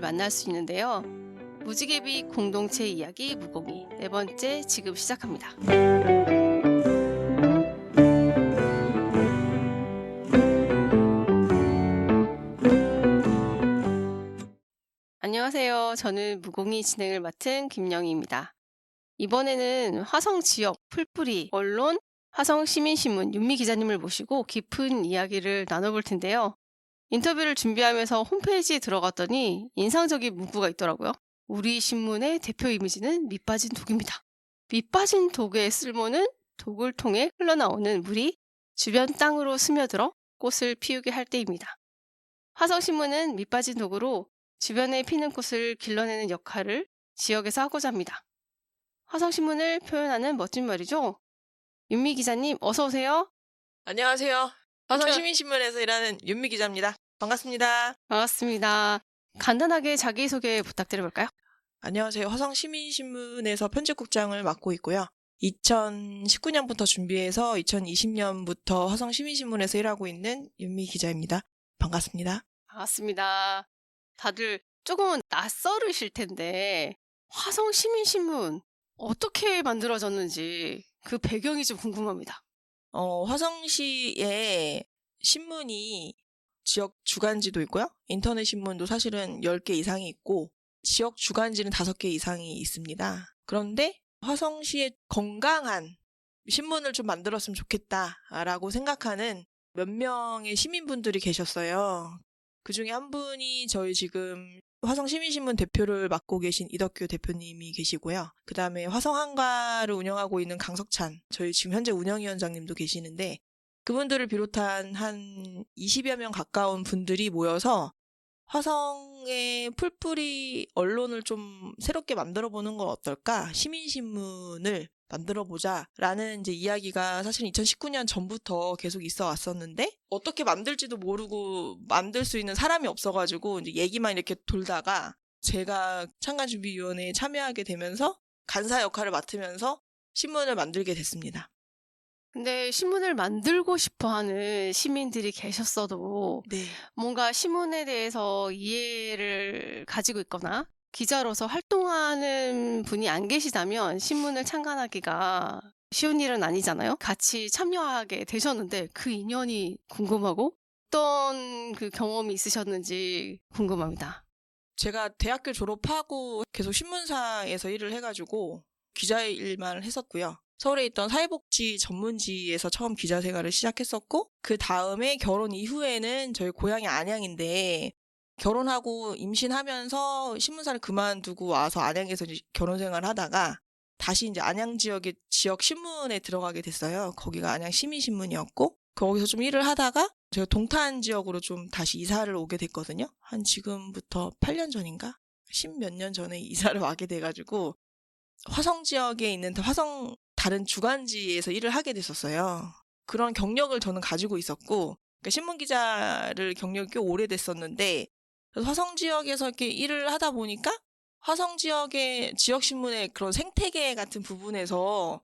만날 수 있는데요. 무지개빛 공동체 이야기 무공이 네 번째 지금 시작합니다. 안녕하세요. 저는 무공이 진행을 맡은 김영희입니다. 이번에는 화성 지역 풀뿌리 언론 화성시민신문 윤미 기자님을 모시고 깊은 이야기를 나눠볼 텐데요. 인터뷰를 준비하면서 홈페이지에 들어갔더니 인상적인 문구가 있더라고요. 우리 신문의 대표 이미지는 밑빠진 독입니다. 밑빠진 독의 쓸모는 독을 통해 흘러나오는 물이 주변 땅으로 스며들어 꽃을 피우게 할 때입니다. 화성신문은 밑빠진 독으로 주변에 피는 꽃을 길러내는 역할을 지역에서 하고자 합니다. 화성신문을 표현하는 멋진 말이죠. 윤미 기자님 어서 오세요. 안녕하세요. 화성시민신문에서 일하는 윤미 기자입니다. 반갑습니다. 반갑습니다. 간단하게 자기소개 부탁드려볼까요? 안녕하세요. 화성시민신문에서 편집국장을 맡고 있고요. 2019년부터 준비해서 2020년부터 화성시민신문에서 일하고 있는 윤미 기자입니다. 반갑습니다. 반갑습니다. 다들 조금은 낯설으실 텐데 화성시민신문 어떻게 만들어졌는지 그 배경이 좀 궁금합니다. 화성시에 신문이 지역 주간지도 있고요. 인터넷 신문도 사실은 10개 이상이 있고 지역 주간지는 5개 이상이 있습니다. 그런데 화성시에 건강한 신문을 좀 만들었으면 좋겠다라고 생각하는 몇 명의 시민분들이 계셨어요. 그중에 한 분이 저희 지금 화성시민신문 대표를 맡고 계신 이덕규 대표님이 계시고요. 그 다음에 화성한가를 운영하고 있는 강석찬, 저희 지금 현재 운영위원장님도 계시는데 그분들을 비롯한 한 20여 명 가까운 분들이 모여서 화성의 풀뿌리 언론을 좀 새롭게 만들어보는 건 어떨까? 시민신문을 만들어보자라는 이제 이야기가 사실 2019년 전부터 계속 있어 왔었는데 어떻게 만들지도 모르고 만들 수 있는 사람이 없어가지고 이제 얘기만 이렇게 돌다가 제가 창간준비위원회에 참여하게 되면서 간사 역할을 맡으면서 신문을 만들게 됐습니다. 근데 신문을 만들고 싶어 하는 시민들이 계셨어도 네. 뭔가 신문에 대해서 이해를 가지고 있거나 기자로서 활동하는 분이 안 계시다면 신문을 창간하기가 쉬운 일은 아니잖아요. 같이 참여하게 되셨는데 그 인연이 궁금하고 어떤 그 경험이 있으셨는지 궁금합니다. 제가 대학교 졸업하고 계속 신문사에서 일을 해가지고 기자의 일만 했었고요. 서울에 있던 사회복지 전문지에서 처음 기자 생활을 시작했었고 그 다음에 결혼 이후에는 저희 고향이 안양인데 결혼하고 임신하면서 신문사를 그만두고 와서 안양에서 이제 결혼 생활을 하다가 다시 이제 안양 지역의 지역 신문에 들어가게 됐어요. 거기가 안양 시민신문이었고 거기서 좀 일을 하다가 제가 동탄 지역으로 좀 다시 이사를 오게 됐거든요. 한 지금부터 8년 전인가? 10몇 년 전에 이사를 와게 돼가지고 화성 지역에 있는 화성 다른 주간지에서 일을 하게 됐었어요. 그런 경력을 저는 가지고 있었고 그러니까 신문 기자를 경력이 꽤 오래됐었는데 그래서 화성 지역에서 이렇게 일을 하다 보니까 화성 지역의 지역신문의 그런 생태계 같은 부분에서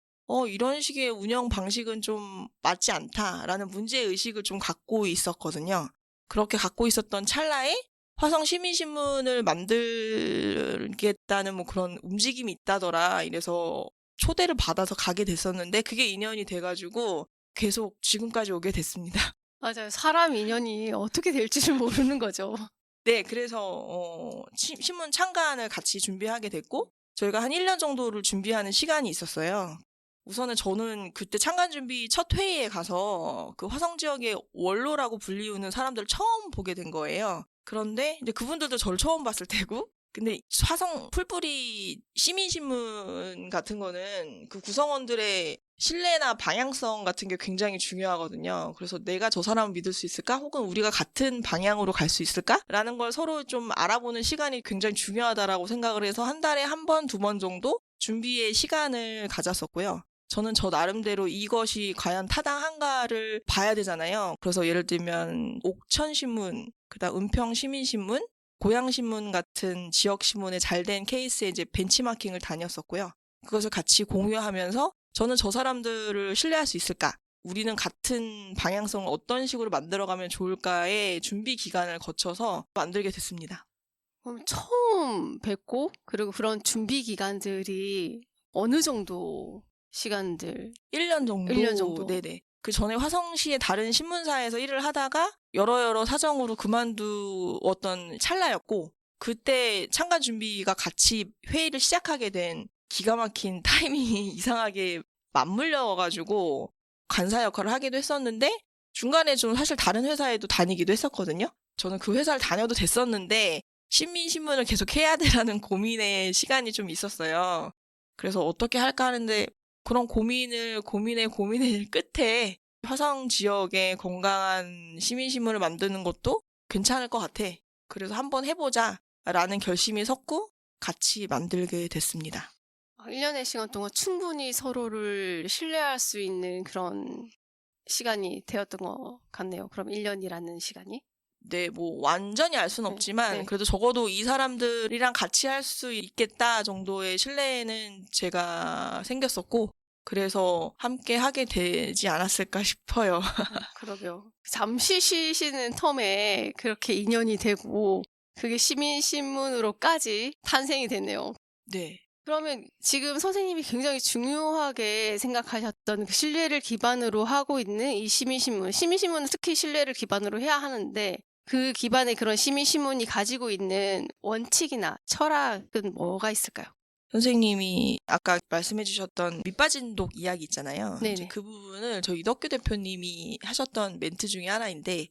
이런 식의 운영 방식은 좀 맞지 않다라는 문제의식을 좀 갖고 있었거든요. 그렇게 갖고 있었던 찰나에 화성 시민신문을 만들겠다는 뭐 그런 움직임이 있다더라. 이래서 초대를 받아서 가게 됐었는데 그게 인연이 돼가지고 계속 지금까지 오게 됐습니다. 맞아요. 사람 인연이 어떻게 될지를 모르는 거죠. 네, 그래서 신문 창간을 같이 준비하게 됐고 저희가 한 1년 정도를 준비하는 시간이 있었어요. 우선은 저는 그때 창간 준비 첫 회의에 가서 그 화성 지역의 원로라고 불리우는 사람들을 처음 보게 된 거예요. 그런데 이제 그분들도 저를 처음 봤을 테고 근데 화성 풀뿌리 시민신문 같은 거는 그 구성원들의 신뢰나 방향성 같은 게 굉장히 중요하거든요. 그래서 내가 저 사람을 믿을 수 있을까? 혹은 우리가 같은 방향으로 갈 수 있을까? 라는 걸 서로 좀 알아보는 시간이 굉장히 중요하다라고 생각을 해서 한 달에 한 번, 2번 정도 준비의 시간을 가졌었고요. 저는 저 나름대로 이것이 과연 타당한가를 봐야 되잖아요. 그래서 예를 들면 옥천신문, 그다음 은평시민신문, 고양신문 같은 지역신문의 잘된 케이스에 이제 벤치마킹을 다녔었고요. 그것을 같이 공유하면서 저는 저 사람들을 신뢰할 수 있을까? 우리는 같은 방향성을 어떤 식으로 만들어가면 좋을까의 준비 기간을 거쳐서 만들게 됐습니다. 그럼 처음 뵙고 그리고 그런 준비 기간들이 어느 정도 시간들? 1년 정도? 1년 정도. 네네. 그 전에 화성시의 다른 신문사에서 일을 하다가 여러 사정으로 그만두었던 찰나였고, 그때 창간 준비가 같이 회의를 시작하게 된 기가 막힌 타이밍이 이상하게 맞물려가지고 간사 역할을 하기도 했었는데, 중간에 좀 사실 다른 회사에도 다니기도 했었거든요. 저는 그 회사를 다녀도 됐었는데 신민신문을 계속 해야 되라는 고민의 시간이 좀 있었어요. 그래서 어떻게 할까 하는데 그런 고민의 끝에 화성 지역에 건강한 시민신문을 만드는 것도 괜찮을 것 같아. 그래서 한번 해보자 라는 결심이 섰고 같이 만들게 됐습니다. 1년의 시간 동안 충분히 서로를 신뢰할 수 있는 그런 시간이 되었던 것 같네요. 그럼 1년이라는 시간이? 네, 뭐 완전히 알 수는 네, 없지만 네. 그래도 적어도 이 사람들이랑 같이 할 수 있겠다 정도의 신뢰는 제가 생겼었고, 그래서 함께 하게 되지 않았을까 싶어요. 그러게요. 잠시 쉬시는 텀에 그렇게 인연이 되고 그게 시민신문으로까지 탄생이 됐네요. 네. 그러면 지금 선생님이 굉장히 중요하게 생각하셨던 그 신뢰를 기반으로 하고 있는 이 시민신문은 특히 신뢰를 기반으로 해야 하는데 그 기반의 그런 시민신문이 가지고 있는 원칙이나 철학은 뭐가 있을까요? 선생님이 아까 말씀해 주셨던 밑빠진 독 이야기 있잖아요. 이제 네네. 그 부분을 저희 이덕규 대표님이 하셨던 멘트 중에 하나인데,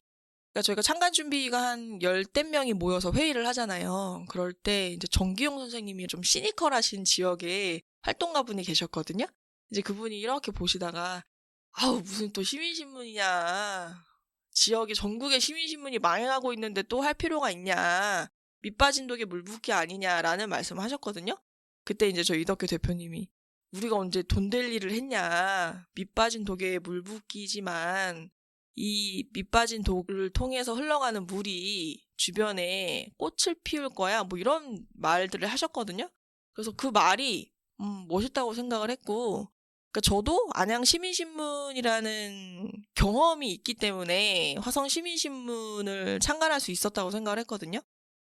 그러니까 저희가 창간 준비가 한 열댓 명이 모여서 회의를 하잖아요. 그럴 때 이제 정기용 선생님이 좀 시니컬하신 지역에 활동가 분이 계셨거든요. 이제 그분이 이렇게 보시다가 아우 무슨 또 시민신문이냐. 지역이 전국의 시민신문이 망해가고 있는데 또 할 필요가 있냐. 밑빠진 독에 물 붓기 아니냐라는 말씀을 하셨거든요. 그때 이제 저 이덕규 대표님이 우리가 언제 돈 될 일을 했냐. 밑빠진 독에 물 붓기지만 이 밑빠진 독을 통해서 흘러가는 물이 주변에 꽃을 피울 거야. 뭐 이런 말들을 하셨거든요. 그래서 그 말이 멋있다고 생각을 했고, 그러니까 저도 안양 시민신문이라는 경험이 있기 때문에 화성 시민신문을 창간할 수 있었다고 생각을 했거든요.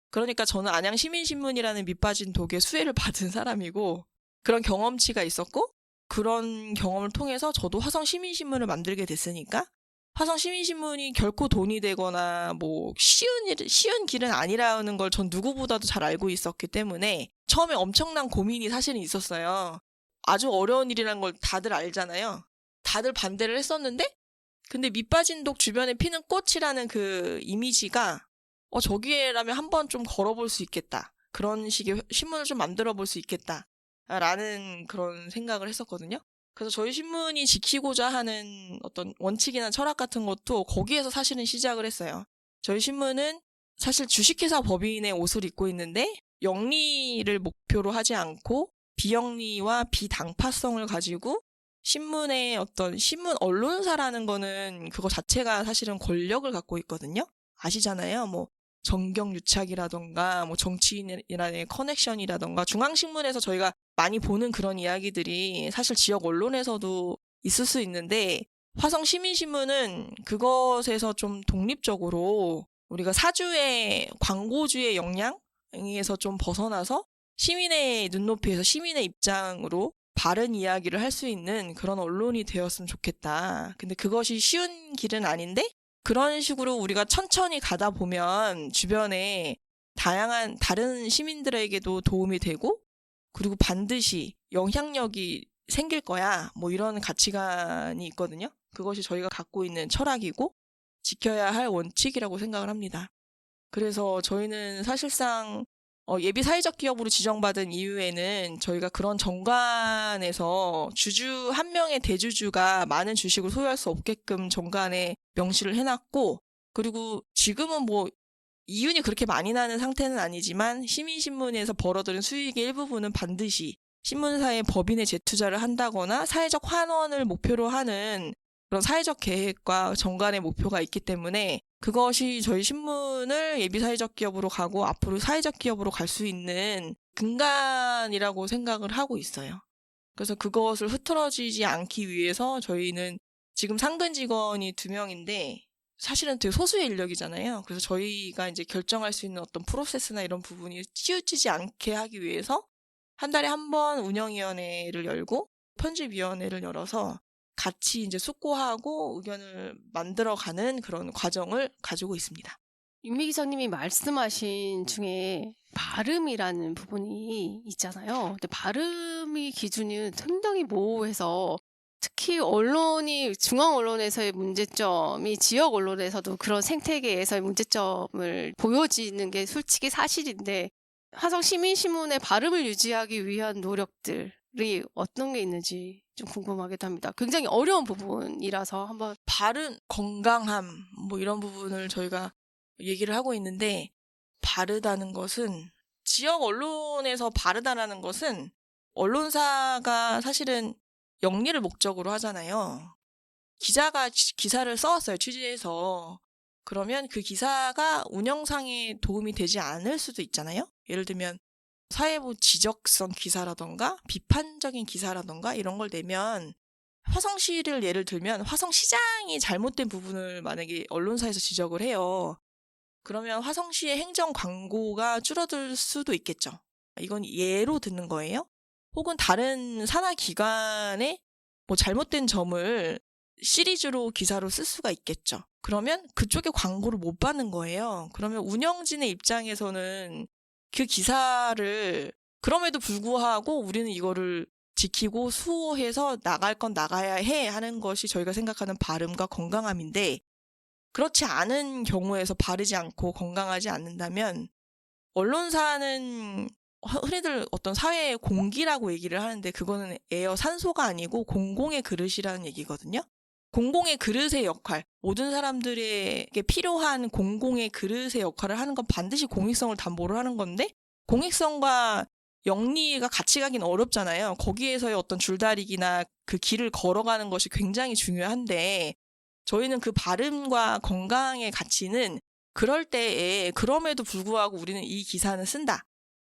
그러니까 저는 안양 시민신문이라는 밑빠진 독의 수혜를 받은 사람이고, 그런 경험치가 있었고, 그런 경험을 통해서 저도 화성 시민신문을 만들게 됐으니까 화성 시민신문이 결코 돈이 되거나 뭐 쉬운 길은 아니라는 걸 전 누구보다도 잘 알고 있었기 때문에 처음에 엄청난 고민이 사실은 있었어요. 아주 어려운 일이라는 걸 다들 알잖아요. 다들 반대를 했었는데, 근데 밑빠진 독 주변에 피는 꽃이라는 그 이미지가 저기에라면 한번 좀 걸어볼 수 있겠다. 그런 식의 신문을 좀 만들어 볼 수 있겠다. 라는 그런 생각을 했었거든요. 그래서 저희 신문이 지키고자 하는 어떤 원칙이나 철학 같은 것도 거기에서 사실은 시작을 했어요. 저희 신문은 사실 주식회사 법인의 옷을 입고 있는데 영리를 목표로 하지 않고 비영리와 비당파성을 가지고 신문의 어떤 신문 언론사라는 거는 그거 자체가 사실은 권력을 갖고 있거든요. 아시잖아요. 뭐 정경유착이라던가 뭐 정치인이라는 커넥션이라던가 중앙신문에서 저희가 많이 보는 그런 이야기들이 사실 지역 언론에서도 있을 수 있는데, 화성 시민신문은 그것에서 좀 독립적으로 우리가 사주의 광고주의 영향에서 좀 벗어나서 시민의 눈높이에서 시민의 입장으로 바른 이야기를 할 수 있는 그런 언론이 되었으면 좋겠다. 근데 그것이 쉬운 길은 아닌데 그런 식으로 우리가 천천히 가다 보면 주변에 다양한 다른 시민들에게도 도움이 되고 그리고 반드시 영향력이 생길 거야. 뭐 이런 가치관이 있거든요. 그것이 저희가 갖고 있는 철학이고 지켜야 할 원칙이라고 생각을 합니다. 그래서 저희는 사실상 예비 사회적 기업으로 지정받은 이후에는 저희가 그런 정관에서 주주 한 명의 대주주가 많은 주식을 소유할 수 없게끔 정관에 명시를 해놨고, 그리고 지금은 뭐 이윤이 그렇게 많이 나는 상태는 아니지만 시민신문에서 벌어들인 수익의 일부분은 반드시 신문사의 법인에 재투자를 한다거나 사회적 환원을 목표로 하는 그런 사회적 계획과 정관의 목표가 있기 때문에 그것이 저희 신문을 예비 사회적 기업으로 가고 앞으로 사회적 기업으로 갈 수 있는 근간이라고 생각을 하고 있어요. 그래서 그것을 흐트러지지 않기 위해서 저희는 지금 상근 직원이 2명인데 사실은 되게 소수의 인력이잖아요. 그래서 저희가 이제 결정할 수 있는 어떤 프로세스나 이런 부분이 치우치지 않게 하기 위해서 한 달에 한 번 운영위원회를 열고 편집위원회를 열어서 같이 이제 숙고하고 의견을 만들어가는 그런 과정을 가지고 있습니다. 윤미 기자님이 말씀하신 중에 발음이라는 부분이 있잖아요. 근데 발음이 기준이 상당히 모호해서 특히 언론이 중앙 언론에서의 문제점이 지역 언론에서도 그런 생태계에서의 문제점을 보여지는 게 솔직히 사실인데 화성 시민신문의 발음을 유지하기 위한 노력들이 어떤 게 있는지 좀 궁금하기도 합니다. 굉장히 어려운 부분이라서 한번 발음, 건강함 뭐 이런 부분을 저희가 얘기를 하고 있는데 바르다는 것은 지역 언론에서 바르다라는 것은 언론사가 사실은 영리를 목적으로 하잖아요. 기자가 기사를 써왔어요. 취재해서. 그러면 그 기사가 운영상에 도움이 되지 않을 수도 있잖아요. 예를 들면 사회부 지적성 기사라던가 비판적인 기사라던가 이런 걸 내면 화성시를 예를 들면 화성시장이 잘못된 부분을 만약에 언론사에서 지적을 해요. 그러면 화성시의 행정 광고가 줄어들 수도 있겠죠. 이건 예로 듣는 거예요. 혹은 다른 산하 기관의 뭐 잘못된 점을 시리즈로 기사로 쓸 수가 있겠죠. 그러면 그쪽에 광고를 못 받는 거예요. 그러면 운영진의 입장에서는 그 기사를 그럼에도 불구하고 우리는 이거를 지키고 수호해서 나갈 건 나가야 해 하는 것이 저희가 생각하는 바름과 건강함인데 그렇지 않은 경우에서 바르지 않고 건강하지 않는다면 언론사는 흔히들 어떤 사회의 공기라고 얘기를 하는데 그거는 에어 산소가 아니고 공공의 그릇이라는 얘기거든요. 공공의 그릇의 역할, 모든 사람들에게 필요한 공공의 그릇의 역할을 하는 건 반드시 공익성을 담보를 하는 건데 공익성과 영리가 같이 가긴 어렵잖아요. 거기에서의 어떤 줄다리기나 그 길을 걸어가는 것이 굉장히 중요한데 저희는 그 발음과 건강의 가치는 그럴 때에 그럼에도 불구하고 우리는 이 기사는 쓴다.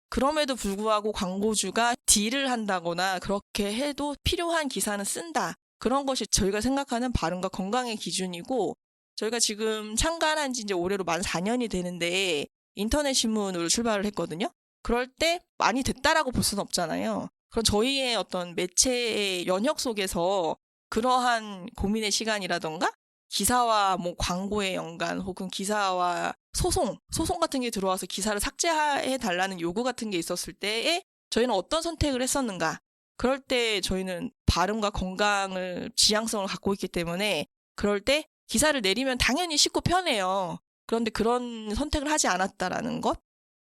그럼에도 불구하고 광고주가 딜을 한다거나 그렇게 해도 필요한 기사는 쓴다. 그런 것이 저희가 생각하는 발음과 건강의 기준이고 저희가 지금 창간한 지 이제 올해로 만 4년이 되는데 인터넷 신문으로 출발을 했거든요. 그럴 때 많이 됐다라고 볼 수는 없잖아요. 그럼 저희의 어떤 매체의 연혁 속에서 그러한 고민의 시간이라던가 기사와 뭐 광고의 연관 혹은 기사와 소송 같은 게 들어와서 기사를 삭제해 달라는 요구 같은 게 있었을 때에 저희는 어떤 선택을 했었는가? 그럴 때 저희는 발음과 건강을 지향성을 갖고 있기 때문에 그럴 때 기사를 내리면 당연히 쉽고 편해요. 그런데 그런 선택을 하지 않았다라는 것?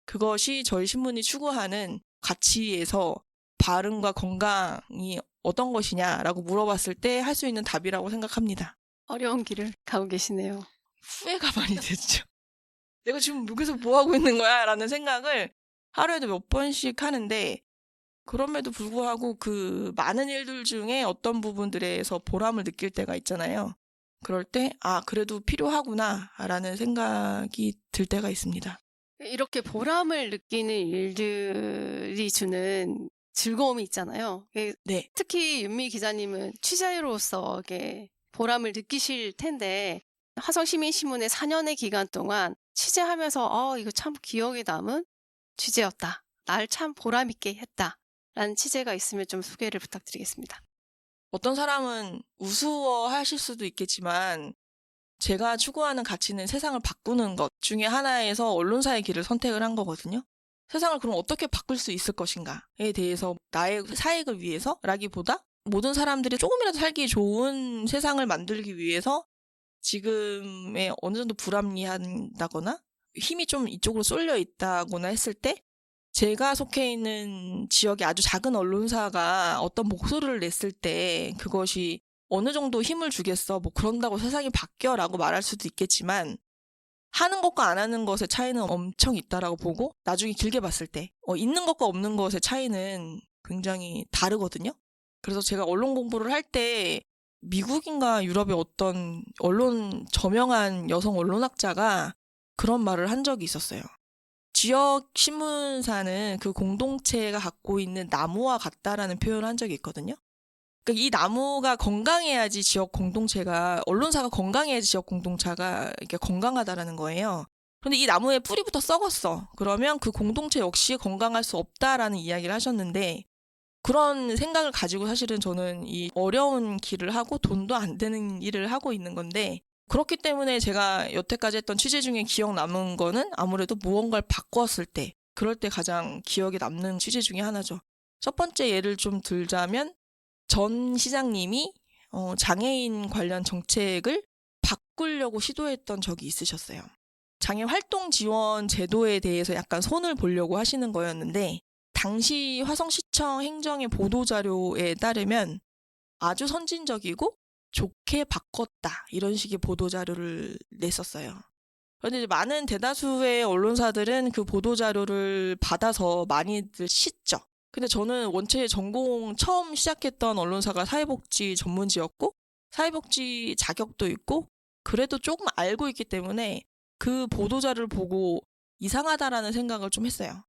그것이 저희 신문이 추구하는 가치에서 발음과 건강이 어떤 것이냐라고 물어봤을 때 할 수 있는 답이라고 생각합니다. 어려운 길을 가고 계시네요. 후회가 많이 됐죠. 내가 지금 여기서 뭐 하고 있는 거야? 라는 생각을 하루에도 몇 번씩 하는데 그럼에도 불구하고 그 많은 일들 중에 어떤 부분들에서 보람을 느낄 때가 있잖아요. 그럴 때 그래도 필요하구나 라는 생각이 들 때가 있습니다. 이렇게 보람을 느끼는 일들이 주는 즐거움이 있잖아요. 네. 특히 윤미 기자님은 취재로서 보람을 느끼실 텐데 화성시민신문의 4년의 기간 동안 취재하면서 이거 참 기억에 남은 취재였다. 날 참 보람있게 했다. 라는 취재가 있으면 좀 소개를 부탁드리겠습니다. 어떤 사람은 우스워하실 수도 있겠지만 제가 추구하는 가치는 세상을 바꾸는 것 중에 하나에서 언론사의 길을 선택을 한 거거든요. 세상을 그럼 어떻게 바꿀 수 있을 것인가에 대해서 나의 사익을 위해서라기보다 모든 사람들이 조금이라도 살기 좋은 세상을 만들기 위해서 지금의 어느 정도 불합리한다거나 힘이 좀 이쪽으로 쏠려 있다거나 했을 때 제가 속해 있는 지역의 아주 작은 언론사가 어떤 목소리를 냈을 때 그것이 어느 정도 힘을 주겠어. 뭐 그런다고 세상이 바뀌어라고 말할 수도 있겠지만 하는 것과 안 하는 것의 차이는 엄청 있다라고 보고 나중에 길게 봤을 때 있는 것과 없는 것의 차이는 굉장히 다르거든요. 그래서 제가 언론 공부를 할 때 미국인가 유럽의 어떤 언론 저명한 여성 언론학자가 그런 말을 한 적이 있었어요. 지역 신문사는 그 공동체가 갖고 있는 나무와 같다라는 표현을 한 적이 있거든요. 그러니까 이 나무가 건강해야지 지역 공동체가, 언론사가 건강해야지 지역 공동체가 이렇게 건강하다라는 거예요. 그런데 이 나무의 뿌리부터 썩었어. 그러면 그 공동체 역시 건강할 수 없다라는 이야기를 하셨는데, 그런 생각을 가지고 사실은 저는 이 어려운 길을 하고 돈도 안 되는 일을 하고 있는 건데, 그렇기 때문에 제가 여태까지 했던 취재 중에 기억 남은 거는 아무래도 무언가를 바꿨을 때, 그럴 때 가장 기억에 남는 취재 중에 하나죠. 첫 번째 예를 좀 들자면, 전 시장님이 장애인 관련 정책을 바꾸려고 시도했던 적이 있으셨어요. 장애 활동 지원 제도에 대해서 약간 손을 보려고 하시는 거였는데, 당시 화성시청 행정의 보도자료에 따르면 아주 선진적이고 좋게 바꿨다, 이런 식의 보도자료를 냈었어요. 그런데 이제 많은 대다수의 언론사들은 그 보도자료를 받아서 많이들 씻죠. 근데 저는 원체 전공 처음 시작했던 언론사가 사회복지 전문지였고, 사회복지 자격도 있고, 그래도 조금 알고 있기 때문에 그 보도자료를 보고 이상하다라는 생각을 좀 했어요.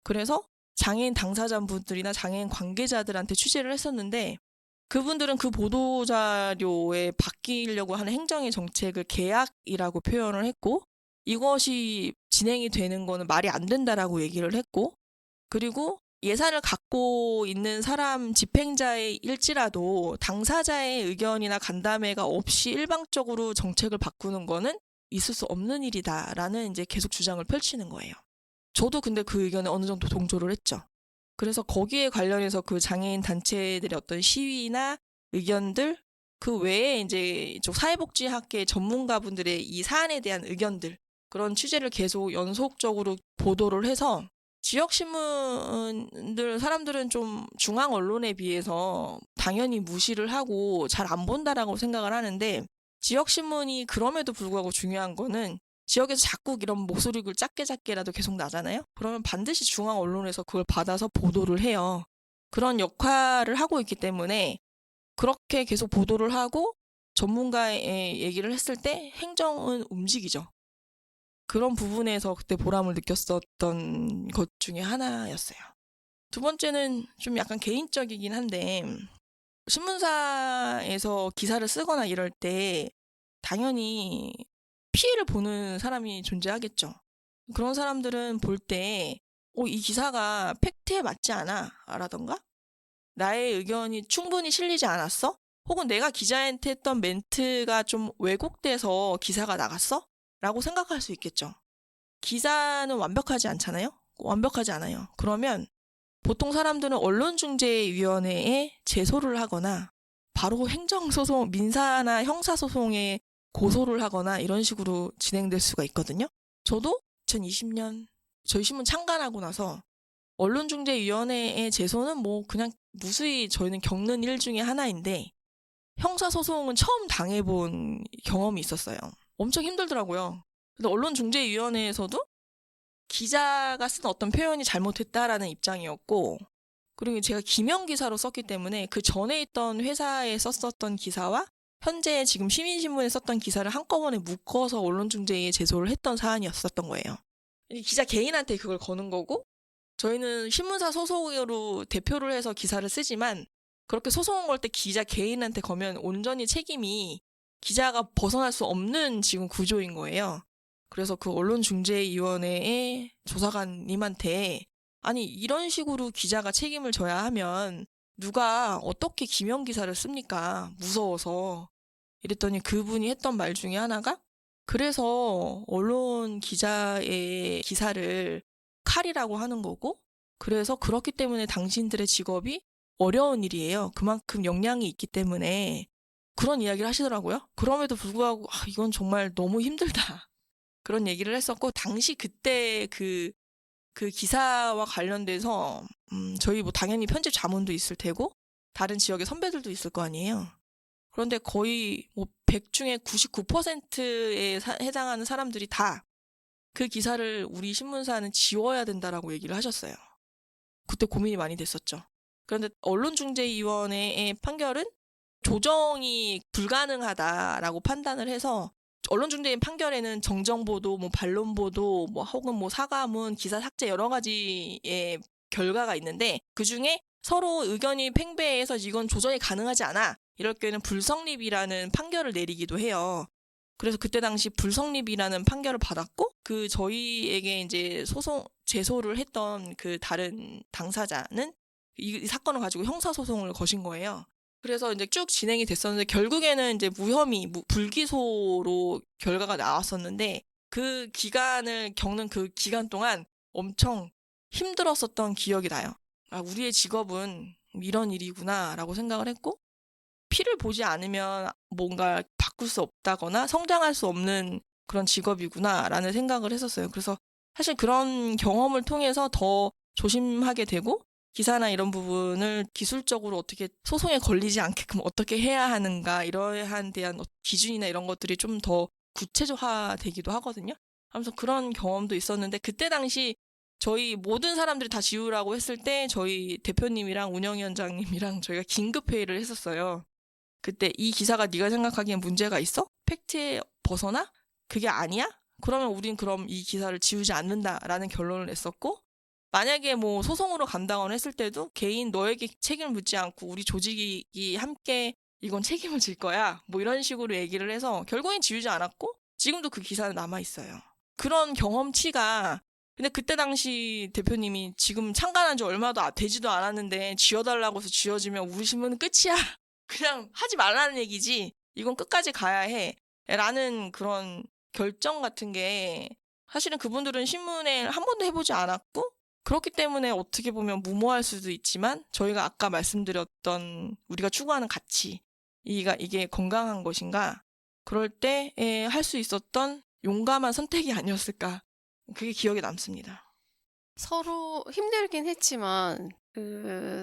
그래서 장애인 당사자분들이나 장애인 관계자들한테 취재를 했었는데, 그분들은 그 보도자료에 바뀌려고 하는 행정의 정책을 계약이라고 표현을 했고, 이것이 진행이 되는 거는 말이 안 된다라고 얘기를 했고, 그리고 예산을 갖고 있는 사람 집행자일지라도 당사자의 의견이나 간담회가 없이 일방적으로 정책을 바꾸는 거는 있을 수 없는 일이다라는 이제 계속 주장을 펼치는 거예요. 저도 근데 그 의견에 어느 정도 동조를 했죠. 그래서 거기에 관련해서 그 장애인 단체들의 어떤 시위나 의견들, 그 외에 이제 이쪽 사회복지학계 전문가분들의 이 사안에 대한 의견들, 그런 취재를 계속 연속적으로 보도를 해서, 지역신문들 사람들은 좀 중앙 언론에 비해서 당연히 무시를 하고 잘 안 본다라고 생각을 하는데, 지역신문이 그럼에도 불구하고 중요한 거는 지역에서 자꾸 이런 목소리를 작게라도 계속 나잖아요. 그러면 반드시 중앙 언론에서 그걸 받아서 보도를 해요. 그런 역할을 하고 있기 때문에 그렇게 계속 보도를 하고 전문가의 얘기를 했을 때 행정은 움직이죠. 그런 부분에서 그때 보람을 느꼈었던 것 중에 하나였어요. 두 번째는 좀 약간 개인적이긴 한데, 신문사에서 기사를 쓰거나 이럴 때 당연히 피해를 보는 사람이 존재하겠죠. 그런 사람들은 볼 때, 이 기사가 팩트에 맞지 않아? 라던가, 나의 의견이 충분히 실리지 않았어? 혹은 내가 기자한테 했던 멘트가 좀 왜곡돼서 기사가 나갔어? 라고 생각할 수 있겠죠. 기사는 완벽하지 않잖아요? 완벽하지 않아요. 그러면 보통 사람들은 언론중재위원회에 제소를 하거나 바로 행정소송, 민사나 형사소송에 고소를 하거나 이런 식으로 진행될 수가 있거든요. 저도 2020년 저희 신문 창간하고 나서 언론중재위원회의 제소는 뭐 그냥 무수히 저희는 겪는 일 중에 하나인데, 형사소송은 처음 당해본 경험이 있었어요. 엄청 힘들더라고요. 근데 언론중재위원회에서도 기자가 쓴 어떤 표현이 잘못했다라는 입장이었고, 그리고 제가 기명기사로 썼기 때문에 그 전에 있던 회사에 썼었던 기사와 현재 지금 시민신문에 썼던 기사를 한꺼번에 묶어서 언론중재위에 제소를 했던 사안이었었던 거예요. 기자 개인한테 그걸 거는 거고, 저희는 신문사 소속으로 대표를 해서 기사를 쓰지만, 그렇게 소송을 걸 때 기자 개인한테 거면 온전히 책임이 기자가 벗어날 수 없는 지금 구조인 거예요. 그래서 그 언론중재위원회의 조사관님한테, 아니 이런 식으로 기자가 책임을 져야 하면 누가 어떻게 기명기사를 씁니까? 무서워서. 이랬더니 그분이 했던 말 중에 하나가, 그래서 언론 기자의 기사를 칼이라고 하는 거고, 그래서 그렇기 때문에 당신들의 직업이 어려운 일이에요. 그만큼 역량이 있기 때문에, 그런 이야기를 하시더라고요. 그럼에도 불구하고 이건 정말 너무 힘들다, 그런 얘기를 했었고, 당시 그때 그 기사와 관련돼서 저희 뭐 당연히 편집 자문도 있을 테고 다른 지역의 선배들도 있을 거 아니에요. 그런데 거의 뭐 100 중에 99%에 해당하는 사람들이 다 그 기사를 우리 신문사는 지워야 된다라고 얘기를 하셨어요. 그때 고민이 많이 됐었죠. 그런데 언론중재위원회의 판결은 조정이 불가능하다라고 판단을 해서, 언론중재위 판결에는 정정보도, 뭐 반론보도, 뭐 혹은 뭐 사과문, 기사 삭제 여러 가지의 결과가 있는데, 그 중에 서로 의견이 팽배해서 이건 조정이 가능하지 않아. 이럴 경우에는 불성립이라는 판결을 내리기도 해요. 그래서 그때 당시 불성립이라는 판결을 받았고 저희에게 이제 제소를 했던 그 다른 당사자는 이 사건을 가지고 형사소송을 거신 거예요. 그래서 이제 쭉 진행이 됐었는데 결국에는 이제 무혐의, 불기소로 결과가 나왔었는데 그 기간을 겪는 그 기간 동안 엄청 힘들었었던 기억이 나요. 아, 우리의 직업은 이런 일이구나라고 생각을 했고 피를 보지 않으면 뭔가 바꿀 수 없다거나 성장할 수 없는 그런 직업이구나라는 생각을 했었어요. 그래서 사실 그런 경험을 통해서 더 조심하게 되고 기사나 이런 부분을 기술적으로 어떻게 소송에 걸리지 않게끔 어떻게 해야 하는가 이러한 대한 기준이나 이런 것들이 좀 더 구체적화되기도 하거든요. 하면서 그런 경험도 있었는데 그때 당시 저희 모든 사람들이 다 지우라고 했을 때 저희 대표님이랑 운영위원장님이랑 저희가 긴급회의를 했었어요. 그때 이 기사가 네가 생각하기엔 문제가 있어? 팩트에 벗어나? 그게 아니야? 그러면 우린 그럼 이 기사를 지우지 않는다라는 결론을 냈었고 만약에 뭐 소송으로 간다거나 했을 때도 개인 너에게 책임을 묻지 않고 우리 조직이 함께 이건 책임을 질 거야. 뭐 이런 식으로 얘기를 해서 결국엔 지우지 않았고 지금도 그 기사는 남아있어요. 그런 경험치가 근데 그때 당시 대표님이 지금 창간한 지 얼마도 되지도 않았는데 지워달라고 해서 지워지면 우리 신문은 끝이야. 그냥 하지 말라는 얘기지. 이건 끝까지 가야 해. 라는 그런 결정 같은 게 사실은 그분들은 신문에 한 번도 해보지 않았고 그렇기 때문에 어떻게 보면 무모할 수도 있지만 저희가 아까 말씀드렸던 우리가 추구하는 가치 이게 건강한 것인가 그럴 때 할 수 있었던 용감한 선택이 아니었을까 그게 기억에 남습니다. 서로 힘들긴 했지만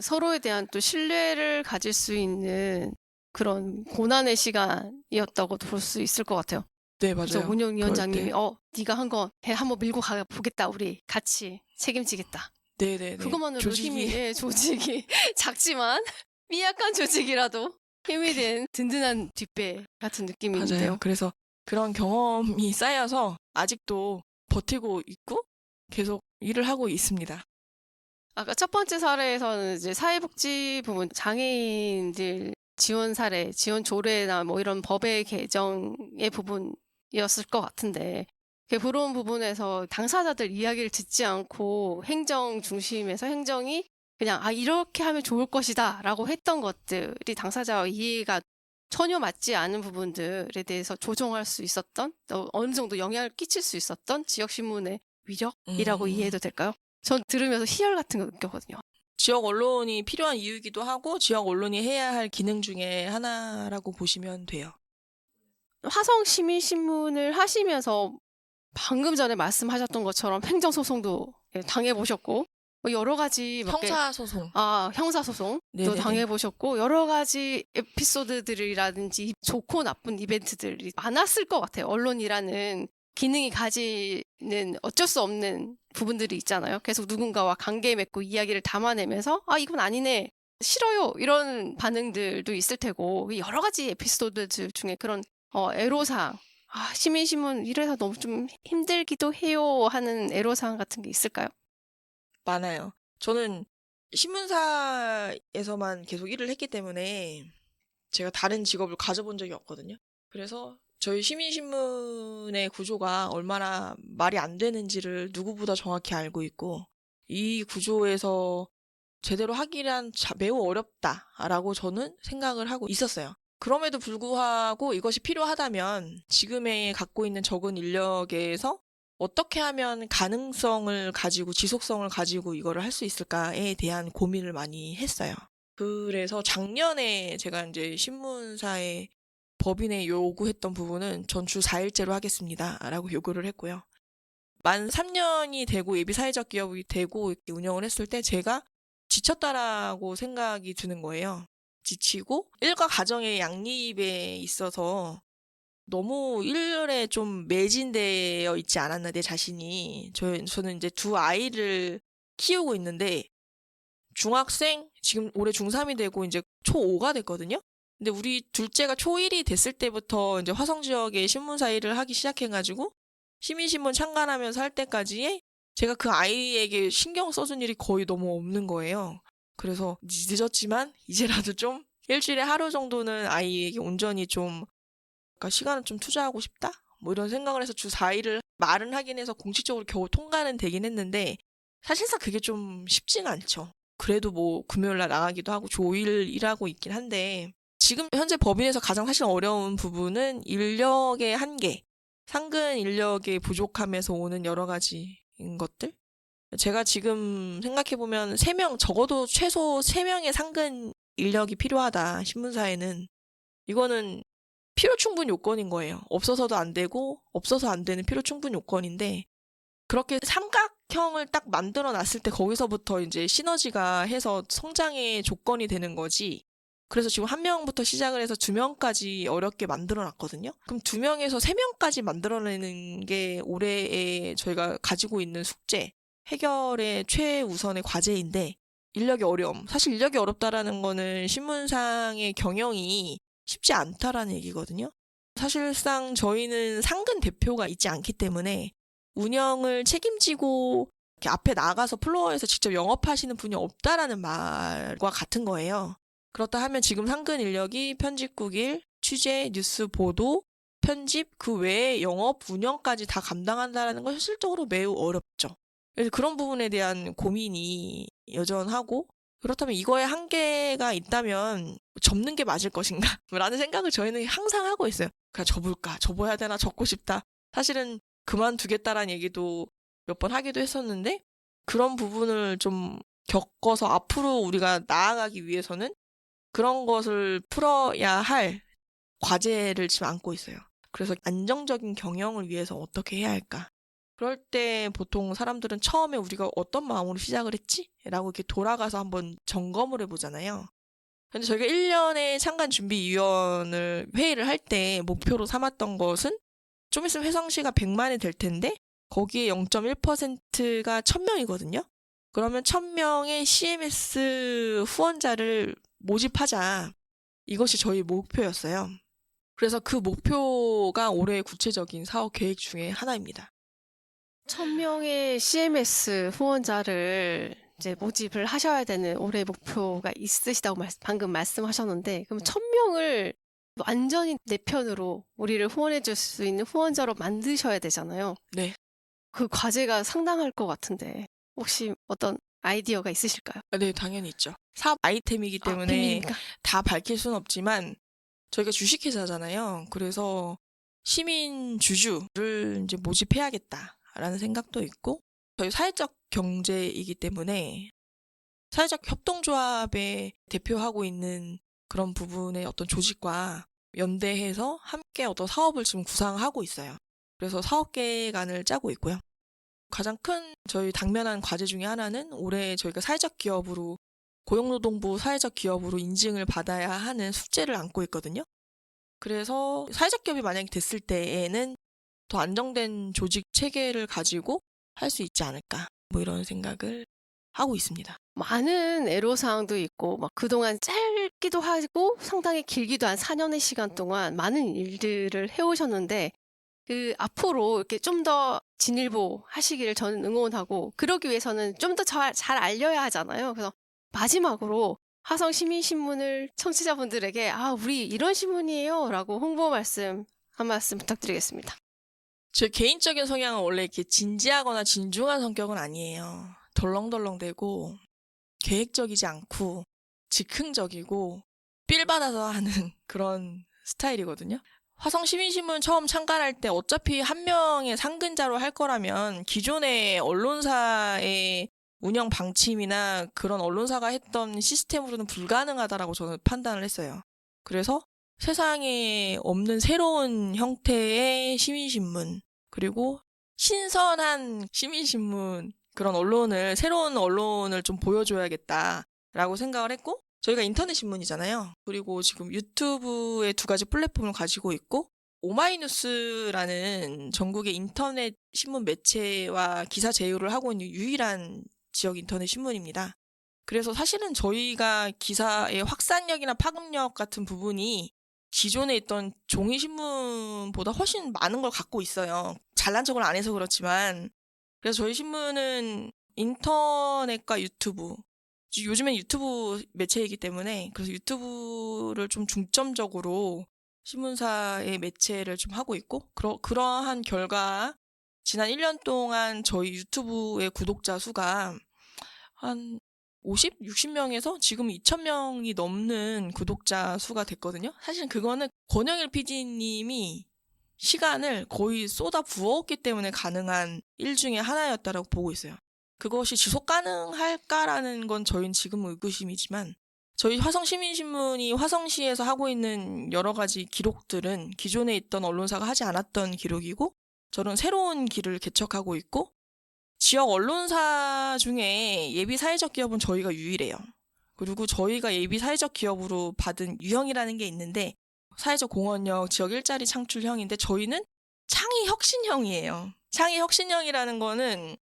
서로에 대한 또 신뢰를 가질 수 있는 그런 고난의 시간이었다고도 볼 수 있을 것 같아요. 네, 그래서 맞아요. 운영위원장님이 네가 한 거 한번 밀고 가 보겠다. 우리 같이 책임지겠다. 네네네. 그것만으로도 조직이 작지만 미약한 조직이라도 힘이 된 든든한 뒷배 같은 느낌이 맞아요. 있는데요. 그래서 그런 경험이 쌓여서 아직도 버티고 있고 계속 일을 하고 있습니다. 아까 첫 번째 사례에서는 이제 사회복지 부분 장애인들 지원 사례, 지원 조례나 뭐 이런 법의 개정의 부분이었을 것 같은데 그런 부분에서 당사자들 이야기를 듣지 않고 행정 중심에서 행정이 그냥 이렇게 하면 좋을 것이다 라고 했던 것들이 당사자와 이해가 전혀 맞지 않은 부분들에 대해서 조정할 수 있었던 어느 정도 영향을 끼칠 수 있었던 지역신문의 위력이라고 이해해도 될까요? 전 들으면서 희열 같은 거 느꼈거든요. 지역 언론이 필요한 이유이기도 하고 지역 언론이 해야 할 기능 중에 하나라고 보시면 돼요. 화성 시민신문을 하시면서 방금 전에 말씀하셨던 것처럼 행정소송도 당해보셨고 여러 가지 형사소송. 형사소송도 네네네. 당해보셨고 여러 가지 에피소드들이라든지 좋고 나쁜 이벤트들이 많았을 것 같아요. 언론이라는 기능이 가지는 어쩔 수 없는 부분들이 있잖아요. 계속 누군가와 관계 맺고 이야기를 담아내면서 이건 아니네, 싫어요 이런 반응들도 있을 테고 여러 가지 에피소드들 중에 그런 애로사항 시민신문 이래서 너무 좀 힘들기도 해요 하는 애로사항 같은 게 있을까요? 많아요. 저는 신문사에서만 계속 일을 했기 때문에 제가 다른 직업을 가져본 적이 없거든요. 그래서 저희 시민신문의 구조가 얼마나 말이 안 되는지를 누구보다 정확히 알고 있고 이 구조에서 제대로 하기란 매우 어렵다라고 저는 생각을 하고 있었어요. 그럼에도 불구하고 이것이 필요하다면 지금의 갖고 있는 적은 인력에서 어떻게 하면 가능성을 가지고 지속성을 가지고 이거를 할 수 있을까에 대한 고민을 많이 했어요. 그래서 작년에 제가 이제 신문사에 법인에 요구했던 부분은 전 주 4일제로 하겠습니다 라고 요구를 했고요. 만 3년이 되고 예비 사회적 기업이 되고 이렇게 운영을 했을 때 제가 지쳤다라고 생각이 드는 거예요. 지치고 일과 가정의 양립에 있어서 너무 일에 좀 매진되어 있지 않았나 내 자신이. 저는 이제 두 아이를 키우고 있는데 중학생 지금 올해 중3이 되고 이제 초5가 됐거든요. 근데 우리 둘째가 초1이 됐을 때부터 이제 화성 지역에 신문사 일을 하기 시작해가지고 시민신문 창간하면서 할 때까지에 제가 그 아이에게 신경 써준 일이 거의 너무 없는 거예요. 그래서 늦었지만 이제라도 좀 일주일에 하루 정도는 아이에게 온전히 좀 그러니까 시간을 좀 투자하고 싶다? 뭐 이런 생각을 해서 주 4일을 말은 하긴 해서 공식적으로 겨우 통과는 되긴 했는데 사실상 그게 좀 쉽지는 않죠. 그래도 뭐 금요일 날 나가기도 하고 주 5일 일하고 있긴 한데 지금 현재 법인에서 가장 사실 어려운 부분은 인력의 한계, 상근 인력의 부족함에서 오는 여러 가지인 것들. 제가 지금 생각해보면 3명, 적어도 최소 3명의 상근 인력이 필요하다, 신문사에는. 이거는 필요 충분 요건인 거예요. 없어서도 안 되고, 없어서 안 되는 필요 충분 요건인데, 그렇게 삼각형을 딱 만들어 놨을 때 거기서부터 이제 시너지가 해서 성장의 조건이 되는 거지. 그래서 지금 1명부터 시작을 해서 2명까지 어렵게 만들어 놨거든요. 그럼 2명에서 3명까지 만들어내는 게 올해에 저희가 가지고 있는 숙제, 해결의 최우선의 과제인데, 인력이 어려움. 사실 인력이 어렵다라는 거는 신문상의 경영이 쉽지 않다라는 얘기거든요. 사실상 저희는 상근 대표가 있지 않기 때문에 운영을 책임지고 이렇게 앞에 나가서 플로어에서 직접 영업하시는 분이 없다라는 말과 같은 거예요. 그렇다 하면 지금 상근 인력이 편집국 일, 취재, 뉴스 보도, 편집, 그 외에 영업, 운영까지 다 감당한다는 건 현실적으로 매우 어렵죠. 그래서 그런 부분에 대한 고민이 여전하고 그렇다면 이거에 한계가 있다면 접는 게 맞을 것인가? 라는 생각을 저희는 항상 하고 있어요. 그냥 접을까? 접어야 되나? 접고 싶다. 사실은 그만두겠다라는 얘기도 몇 번 하기도 했었는데 그런 부분을 좀 겪어서 앞으로 우리가 나아가기 위해서는 그런 것을 풀어야 할 과제를 지금 안고 있어요. 그래서 안정적인 경영을 위해서 어떻게 해야 할까? 그럴 때 보통 사람들은 처음에 우리가 어떤 마음으로 시작을 했지? 라고 이렇게 돌아가서 한번 점검을 해보잖아요. 근데 저희가 1년에 창간준비위원을 회의를 할 때 목표로 삼았던 것은 좀 있으면 혜성시가 100만이 될 텐데 거기에 0.1%가 1000명이거든요. 그러면 1000명의 CMS 후원자를 모집하자. 이것이 저희 목표였어요. 그래서 그 목표가 올해의 구체적인 사업 계획 중에 하나입니다. 1000명의 CMS 후원자를 이제 모집을 하셔야 되는 올해 목표가 있으시다고 방금 말씀하셨는데, 그럼 1000명을 완전히 내 편으로 우리를 후원해 줄 수 있는 후원자로 만드셔야 되잖아요. 네. 그 과제가 상당할 것 같은데, 혹시 어떤 아이디어가 있으실까요? 네, 당연히 있죠. 사업 아이템이기 때문에 비밀입니까? 다 밝힐 수는 없지만 저희가 주식회사잖아요. 그래서 시민 주주를 이제 모집해야겠다라는 생각도 있고 저희 사회적 경제이기 때문에 사회적 협동조합에 대표하고 있는 그런 부분의 어떤 조직과 연대해서 함께 어떤 사업을 지금 구상하고 있어요. 그래서 사업 계획안을 짜고 있고요. 가장 큰 저희 당면한 과제 중에 하나는 올해 저희가 사회적 기업으로 고용노동부 사회적 기업으로 인증을 받아야 하는 숙제를 안고 있거든요. 그래서 사회적 기업이 만약에 됐을 때에는 더 안정된 조직 체계를 가지고 할 수 있지 않을까 뭐 이런 생각을 하고 있습니다. 많은 애로사항도 있고, 막 그동안 짧기도 하고 상당히 길기도 한 4년의 시간 동안 많은 일들을 해오셨는데, 그 앞으로 이렇게 좀 더 진일보 하시기를 저는 응원하고, 그러기 위해서는 좀 더 잘 알려야 하잖아요. 그래서 마지막으로 화성 시민신문을 청취자분들에게 우리 이런 신문이에요 라고 홍보 말씀 한 말씀 부탁드리겠습니다. 제 개인적인 성향은 원래 이렇게 진지하거나 진중한 성격은 아니에요. 덜렁덜렁대고 계획적이지 않고 즉흥적이고 삘 받아서 하는 그런 스타일이거든요. 화성 시민신문 처음 창간할 때 어차피 한 명의 상근자로 할 거라면 기존의 언론사의 운영 방침이나 그런 언론사가 했던 시스템으로는 불가능하다라고 저는 판단을 했어요. 그래서 세상에 없는 새로운 형태의 시민신문, 그리고 신선한 시민신문, 그런 언론을, 새로운 언론을 좀 보여줘야겠다라고 생각을 했고, 저희가 인터넷 신문이잖아요. 그리고 지금 유튜브의 2가지 플랫폼을 가지고 있고, 오마이뉴스라는 전국의 인터넷 신문 매체와 기사 제휴를 하고 있는 유일한 지역 인터넷 신문입니다. 그래서 사실은 저희가 기사의 확산력이나 파급력 같은 부분이 기존에 있던 종이 신문보다 훨씬 많은 걸 갖고 있어요. 잘난 척을 안 해서 그렇지만. 그래서 저희 신문은 인터넷과 유튜브, 요즘엔 유튜브 매체이기 때문에 그래서 유튜브를 좀 중점적으로 신문사의 매체를 좀 하고 있고 그러한 결과 지난 1년 동안 저희 유튜브의 구독자 수가 한 50, 60명에서 지금 2,000명이 넘는 구독자 수가 됐거든요. 사실 그거는 권영일 PD님이 시간을 거의 쏟아 부었기 때문에 가능한 일 중에 하나였다라고 보고 있어요. 그것이 지속 가능할까라는 건 저희는 지금 의구심이지만 저희 화성시민신문이 화성시에서 하고 있는 여러 가지 기록들은 기존에 있던 언론사가 하지 않았던 기록이고 저는 새로운 길을 개척하고 있고 지역 언론사 중에 예비 사회적 기업은 저희가 유일해요. 그리고 저희가 예비 사회적 기업으로 받은 유형이라는 게 있는데 사회적 공헌형, 지역 일자리 창출형인데 저희는 창의 혁신형이에요. 창의 혁신형이라는 거는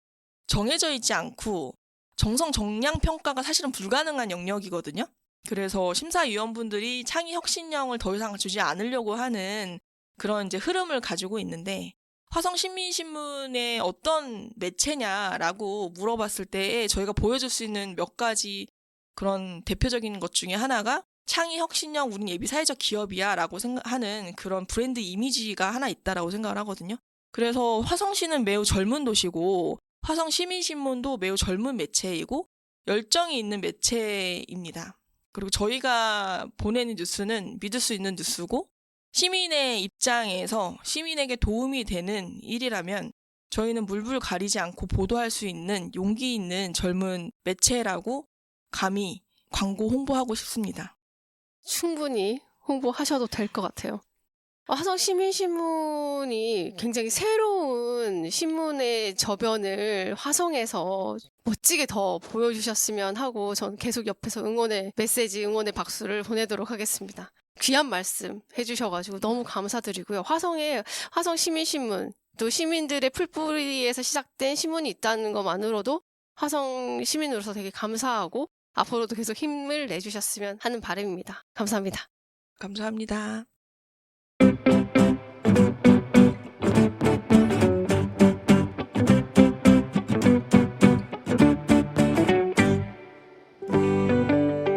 정해져 있지 않고 정성 정량 평가가 사실은 불가능한 영역이거든요. 그래서 심사위원분들이 창의 혁신형을 더 이상 주지 않으려고 하는 그런 이제 흐름을 가지고 있는데 화성시민신문의 어떤 매체냐라고 물어봤을 때 저희가 보여줄 수 있는 몇 가지 그런 대표적인 것 중에 하나가 창의 혁신형 우린 예비 사회적 기업이야 라고 생각하는 그런 브랜드 이미지가 하나 있다라고 생각을 하거든요. 그래서 화성시는 매우 젊은 도시고 화성시민신문도 매우 젊은 매체이고 열정이 있는 매체입니다. 그리고 저희가 보내는 뉴스는 믿을 수 있는 뉴스고 시민의 입장에서 시민에게 도움이 되는 일이라면 저희는 물불 가리지 않고 보도할 수 있는 용기 있는 젊은 매체라고 감히 광고 홍보하고 싶습니다. 충분히 홍보하셔도 될 것 같아요. 화성시민신문이 굉장히 새로운 신문의 저변을 화성에서 멋지게 더 보여주셨으면 하고 전 계속 옆에서 응원의 메시지, 응원의 박수를 보내도록 하겠습니다. 귀한 말씀 해주셔가지고 너무 감사드리고요. 화성시민신문, 또 시민들의 풀뿌리에서 시작된 신문이 있다는 것만으로도 화성시민으로서 되게 감사하고 앞으로도 계속 힘을 내주셨으면 하는 바람입니다. 감사합니다. 감사합니다.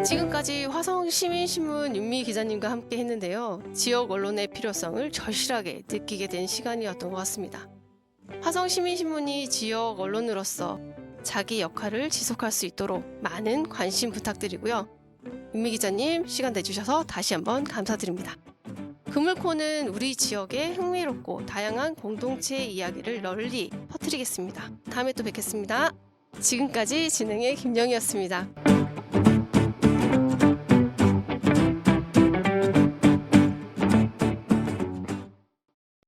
지금까지 화성시민신문 윤미 기자님과 함께 했는데요. 지역 언론의 필요성을 절실하게 느끼게 된 시간이었던 것 같습니다. 화성시민신문이 지역 언론으로서 자기 역할을 지속할 수 있도록 많은 관심 부탁드리고요. 윤미 기자님 시간 내주셔서 다시 한번 감사드립니다. 그물코는 우리 지역의 흥미롭고 다양한 공동체의 이야기를 널리 퍼뜨리겠습니다. 다음에 또 뵙겠습니다. 지금까지 진행의 김영희였습니다.